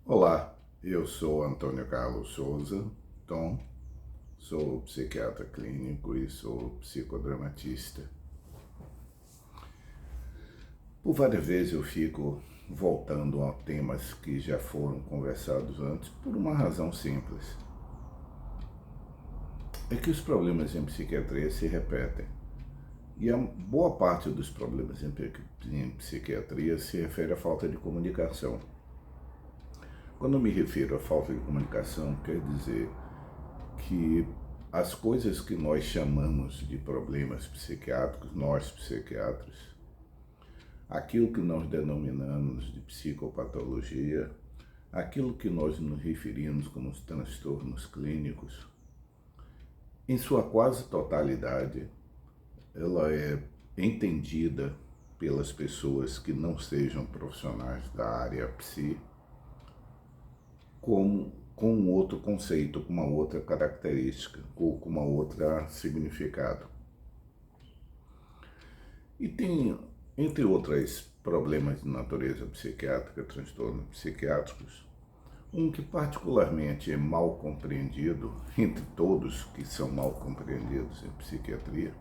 Olá, eu sou Antônio Carlos Souza, Tom, sou psiquiatra clínico e sou psicodramatista. Por várias vezes eu fico voltando a temas que já foram conversados antes por uma razão simples. É que os problemas em psiquiatria se repetem. E a boa parte dos problemas em psiquiatria se refere à falta de comunicação. Quando eu me refiro à falta de comunicação, quer dizer que as coisas que nós chamamos de problemas psiquiátricos, nós psiquiatras, aquilo que nós denominamos de psicopatologia, aquilo que nós nos referimos como os transtornos clínicos, em sua quase totalidade, ela é entendida pelas pessoas que não sejam profissionais da área psi com um outro conceito, com uma outra característica, ou com uma outra significado. E tem, entre outros problemas de natureza psiquiátrica, transtornos psiquiátricos, um que particularmente é mal compreendido, entre todos que são mal compreendidos em psiquiatria,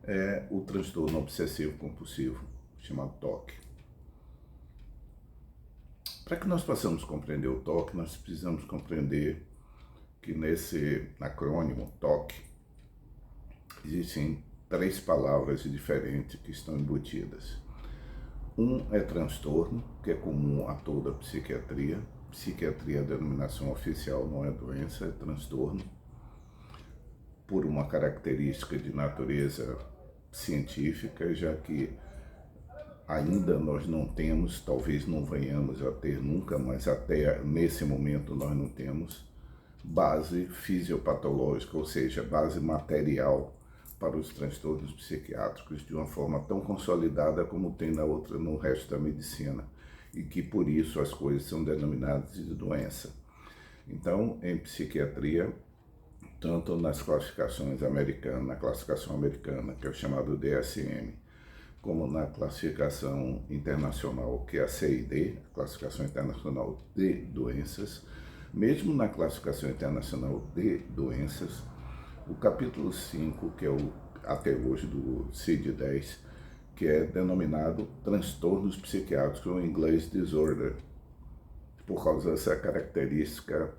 é o transtorno obsessivo-compulsivo, chamado TOC. Para que nós possamos compreender o TOC, nós precisamos compreender que nesse acrônimo TOC existem três palavras diferentes que estão embutidas. Um é transtorno, que é comum a toda a psiquiatria. Psiquiatria é a denominação oficial, não é doença, é transtorno, por uma característica de natureza científica, já que ainda nós não temos, talvez não venhamos a ter nunca, mas até nesse momento nós não temos base fisiopatológica, ou seja, base material para os transtornos psiquiátricos de uma forma tão consolidada como tem no resto da medicina, e que por isso as coisas são denominadas de doença. Então, em psiquiatria, tanto nas classificações americanas, na classificação americana, que é o chamado DSM, como na classificação internacional, que é a CID, a Classificação Internacional de Doenças, mesmo na Classificação Internacional de Doenças, o capítulo 5, que é o, até hoje, do CID-10, que é denominado transtornos psiquiátricos, ou em inglês disorder, por causa dessa característica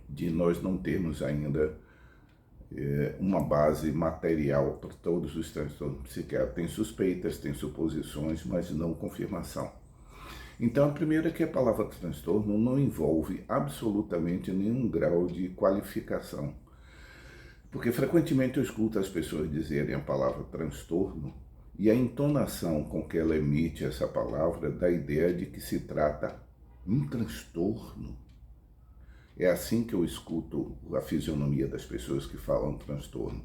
de nós não termos ainda uma base material para todos os transtornos psiquiátricos. Tem suspeitas, tem suposições, mas não confirmação. Então, a primeira é que a palavra transtorno não envolve absolutamente nenhum grau de qualificação. Porque frequentemente eu escuto as pessoas dizerem a palavra transtorno e a entonação com que ela emite essa palavra dá a ideia de que se trata de um transtorno. É assim que eu escuto a fisionomia das pessoas que falam transtorno,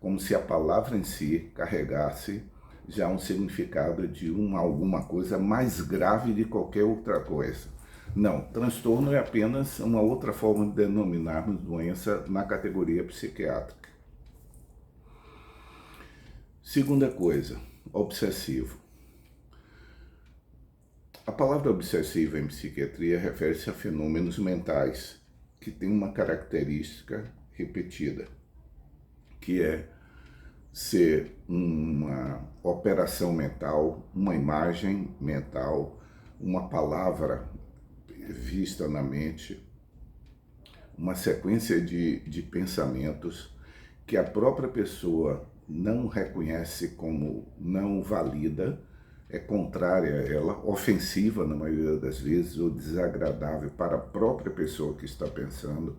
como se a palavra em si carregasse já um significado de alguma coisa mais grave de qualquer outra coisa. Não, transtorno é apenas uma outra forma de denominarmos doença na categoria psiquiátrica. Segunda coisa, obsessivo. A palavra obsessivo em psiquiatria refere-se a fenômenos mentais que têm uma característica repetida, que é ser uma operação mental, uma imagem mental, uma palavra vista na mente, uma sequência de pensamentos que a própria pessoa não reconhece como não válida, é contrária a ela, ofensiva na maioria das vezes, ou desagradável para a própria pessoa que está pensando.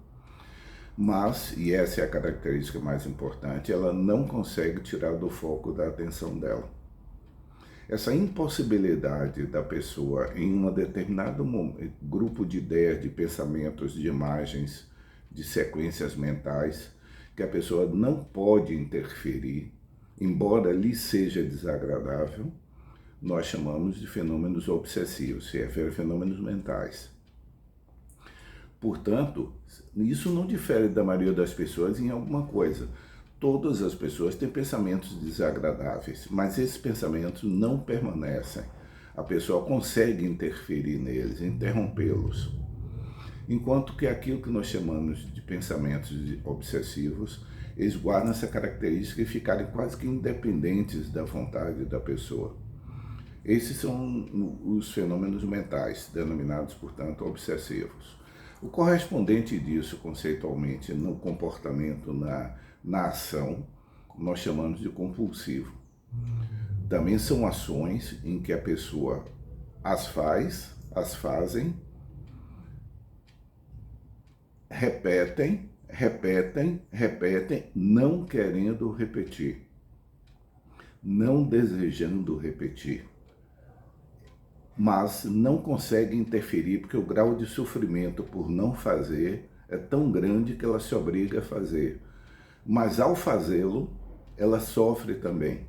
Mas, e essa é a característica mais importante, ela não consegue tirar do foco da atenção dela. Essa impossibilidade da pessoa em um determinado grupo de ideias, de pensamentos, de imagens, de sequências mentais, que a pessoa não pode interferir, embora lhe seja desagradável, nós chamamos de fenômenos obsessivos, se refere a fenômenos mentais. Portanto, isso não difere da maioria das pessoas em alguma coisa. Todas as pessoas têm pensamentos desagradáveis, mas esses pensamentos não permanecem. a pessoa consegue interferir neles, interrompê-los. Enquanto que aquilo que nós chamamos de pensamentos obsessivos, eles guardam essa característica e ficarem quase que independentes da vontade da pessoa. Esses são os fenômenos mentais, denominados, portanto, obsessivos. O correspondente disso, conceitualmente, no comportamento, na ação, nós chamamos de compulsivo. Também são ações em que a pessoa as fazem, repetem, não querendo repetir, não desejando repetir, mas não consegue interferir porque o grau de sofrimento por não fazer é tão grande que ela se obriga a fazer. Mas ao fazê-lo, ela sofre também.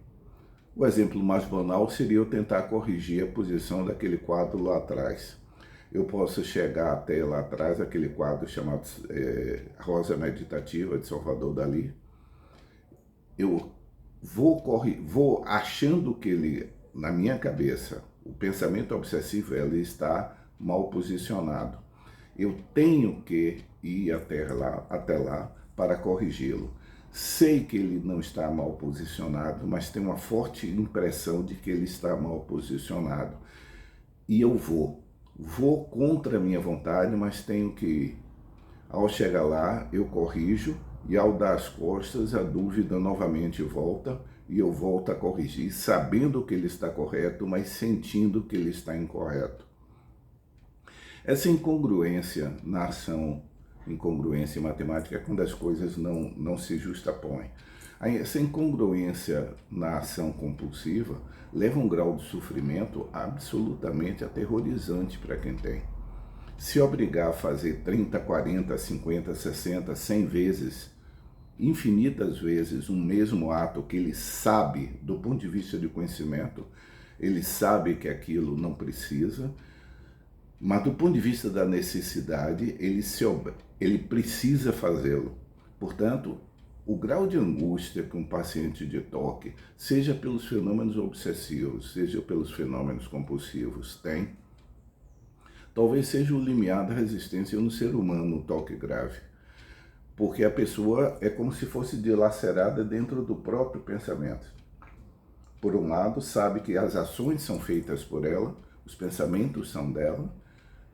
O exemplo mais banal seria eu tentar corrigir a posição daquele quadro lá atrás. Eu posso chegar até lá atrás, aquele quadro chamado Rosa Meditativa, de Salvador Dalí. Eu vou achando que ele, na minha cabeça, o pensamento obsessivo, ele está mal posicionado. Eu tenho que ir até lá para corrigi-lo. Sei que ele não está mal posicionado, mas tenho uma forte impressão de que ele está mal posicionado. E eu vou contra a minha vontade, mas tenho que ir. Ao chegar lá, eu corrijo, e ao dar as costas, a dúvida novamente volta, e eu volto a corrigir, sabendo que ele está correto, mas sentindo que ele está incorreto. Essa incongruência na ação, incongruência em matemática, é quando as coisas não se justapõem. Essa incongruência na ação compulsiva leva a um grau de sofrimento absolutamente aterrorizante para quem tem. Se obrigar a fazer 30, 40, 50, 60, 100 vezes, infinitas vezes, um mesmo ato que ele sabe, do ponto de vista de conhecimento, ele sabe que aquilo não precisa, mas do ponto de vista da necessidade, ele precisa fazê-lo. Portanto, o grau de angústia que um paciente de toque, seja pelos fenômenos obsessivos, seja pelos fenômenos compulsivos, tem, talvez seja o limiar da resistência no ser humano, no toque grave. Porque a pessoa é como se fosse dilacerada dentro do próprio pensamento. Por um lado, sabe que as ações são feitas por ela, os pensamentos são dela,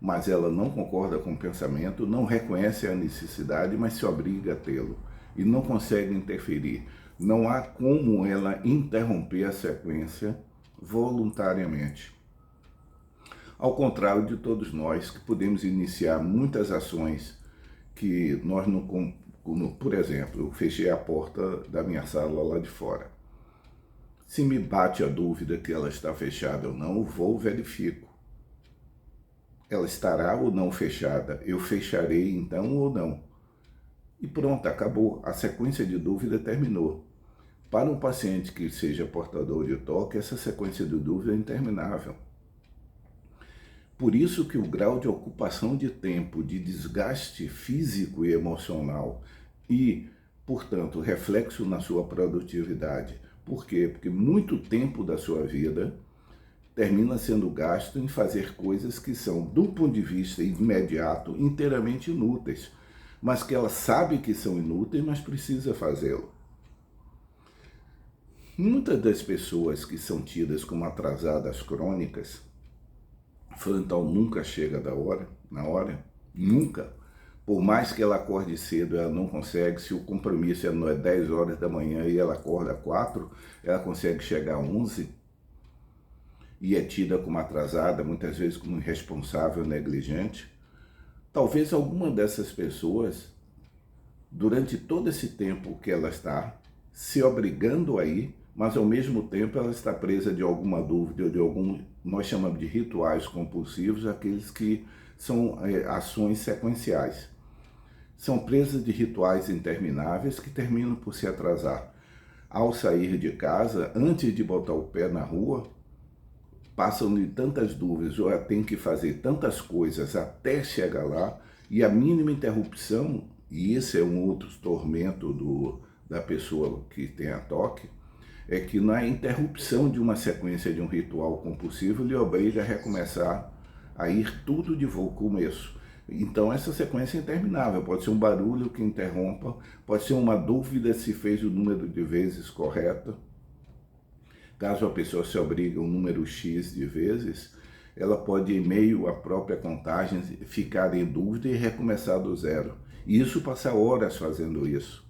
mas ela não concorda com o pensamento, não reconhece a necessidade, mas se obriga a tê-lo e não consegue interferir. Não há como ela interromper a sequência voluntariamente. Ao contrário de todos nós, que podemos iniciar muitas ações que nós não... Por exemplo, eu fechei a porta da minha sala lá de fora. Se me bate a dúvida que ela está fechada ou não, eu vou verifico. Ela estará ou não fechada? Eu fecharei então ou não? E pronto, acabou. A sequência de dúvida terminou. Para um paciente que seja portador de toque, essa sequência de dúvida é interminável. Por isso que o grau de ocupação de tempo, de desgaste físico e emocional e, portanto, reflexo na sua produtividade. Por quê? Porque muito tempo da sua vida termina sendo gasto em fazer coisas que são, do ponto de vista imediato, inteiramente inúteis, mas que ela sabe que são inúteis, mas precisa fazê-lo. Muitas das pessoas que são tidas como atrasadas crônicas, Fantal nunca chega na hora, nunca. Por mais que ela acorde cedo, ela não consegue. Se o compromisso é 10 horas da manhã e ela acorda 4, ela consegue chegar a 11 e é tida como atrasada, muitas vezes como irresponsável, negligente. Talvez alguma dessas pessoas, durante todo esse tempo que ela está se obrigando a ir, mas ao mesmo tempo ela está presa de alguma dúvida, de algum, nós chamamos de rituais compulsivos, aqueles que são ações sequenciais. São presas de rituais intermináveis que terminam por se atrasar. Ao sair de casa, antes de botar o pé na rua, passam-lhe tantas dúvidas, ou tem que fazer tantas coisas até chegar lá, e a mínima interrupção, e esse é um outro tormento da pessoa que tem a toque, é que na interrupção de uma sequência de um ritual compulsivo lhe obriga a recomeçar, a ir tudo de começo. Então essa sequência é interminável, pode ser um barulho que interrompa, pode ser uma dúvida se fez o número de vezes correto. Caso a pessoa se obrigue a um número X de vezes, ela pode, em meio à própria contagem, ficar em dúvida e recomeçar do zero. E isso passa horas fazendo isso.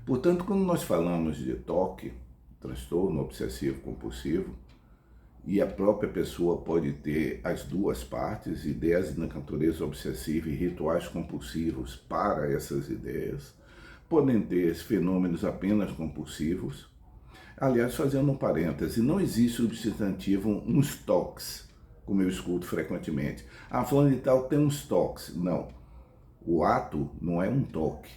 Portanto, quando nós falamos de TOC, transtorno obsessivo compulsivo, e a própria pessoa pode ter as duas partes, ideias de natureza obsessiva e rituais compulsivos para essas ideias, podem ter fenômenos apenas compulsivos. Aliás, fazendo um parêntese, não existe substantivo uns toques, como eu escuto frequentemente. Ah, fulano de tal tem uns toques. Não, o ato não é um toque.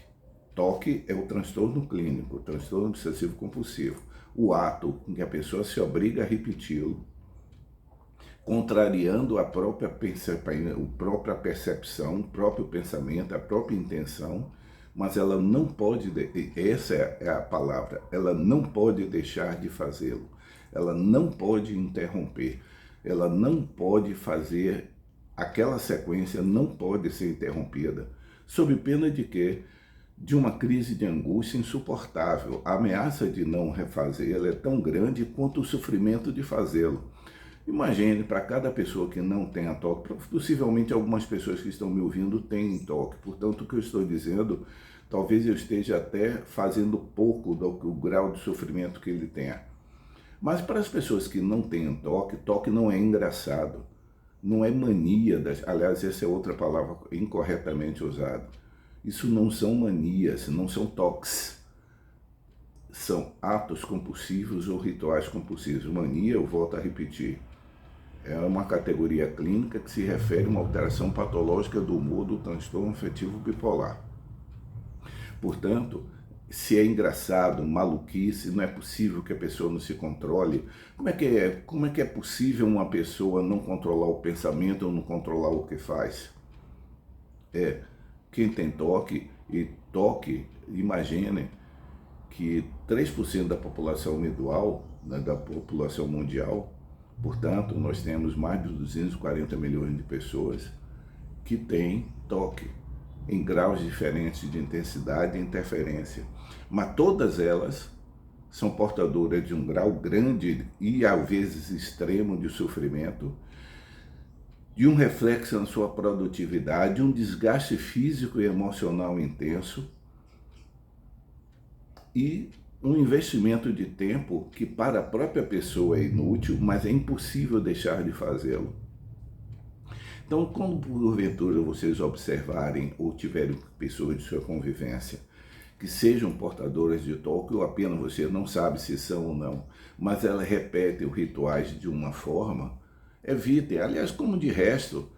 Toque é o transtorno clínico, o transtorno obsessivo compulsivo. O ato em que a pessoa se obriga a repeti-lo, contrariando a própria percepção, o próprio pensamento, a própria intenção, mas ela não pode, essa é a palavra, ela não pode deixar de fazê-lo, ela não pode interromper, ela não pode fazer, aquela sequência não pode ser interrompida, sob pena de quê? De uma crise de angústia insuportável. A ameaça de não refazê-lo é tão grande quanto o sofrimento de fazê-lo. Imagine, para cada pessoa que não tenha TOC, possivelmente algumas pessoas que estão me ouvindo têm TOC, portanto o que eu estou dizendo, talvez eu esteja até fazendo pouco do grau de sofrimento que ele tenha. Mas para as pessoas que não têm TOC, TOC não é engraçado, não é mania, aliás, essa é outra palavra incorretamente usada. Isso não são manias, não são TOCs. São atos compulsivos ou rituais compulsivos. Mania, eu volto a repetir, é uma categoria clínica que se refere a uma alteração patológica do humor do transtorno afetivo bipolar. Portanto, se é engraçado, maluquice, não é possível que a pessoa não se controle. Como é que é possível uma pessoa não controlar o pensamento ou não controlar o que faz? Quem tem TOC, imaginem que 3% da população da população mundial, portanto, nós temos mais de 240 milhões de pessoas que têm TOC, em graus diferentes de intensidade e interferência. Mas todas elas são portadoras de um grau grande e, às vezes, extremo de sofrimento, de um reflexo na sua produtividade, um desgaste físico e emocional intenso e um investimento de tempo que para a própria pessoa é inútil, mas é impossível deixar de fazê-lo. Então, quando porventura vocês observarem ou tiverem pessoas de sua convivência que sejam portadoras de TOC, ou apenas você não sabe se são ou não, mas elas repetem os rituais de uma forma, evitem. Aliás, como de resto,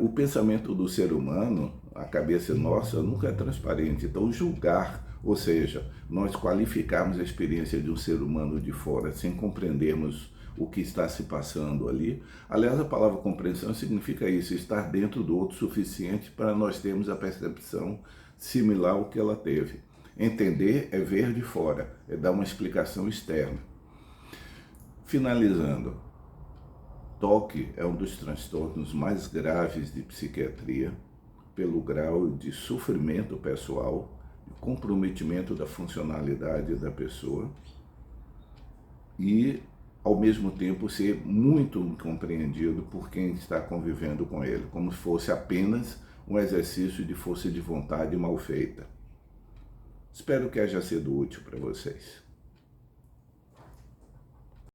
o pensamento do ser humano, a cabeça nossa, nunca é transparente. Então, julgar, ou seja, nós qualificarmos a experiência de um ser humano de fora sem compreendermos o que está se passando ali. Aliás, a palavra compreensão significa isso, estar dentro do outro o suficiente para nós termos a percepção similar ao que ela teve. Entender é ver de fora, é dar uma explicação externa. Finalizando, TOC é um dos transtornos mais graves de psiquiatria, pelo grau de sofrimento pessoal, comprometimento da funcionalidade da pessoa e, ao mesmo tempo, ser muito incompreendido por quem está convivendo com ele, como se fosse apenas um exercício de força de vontade mal feita. Espero que haja sido útil para vocês.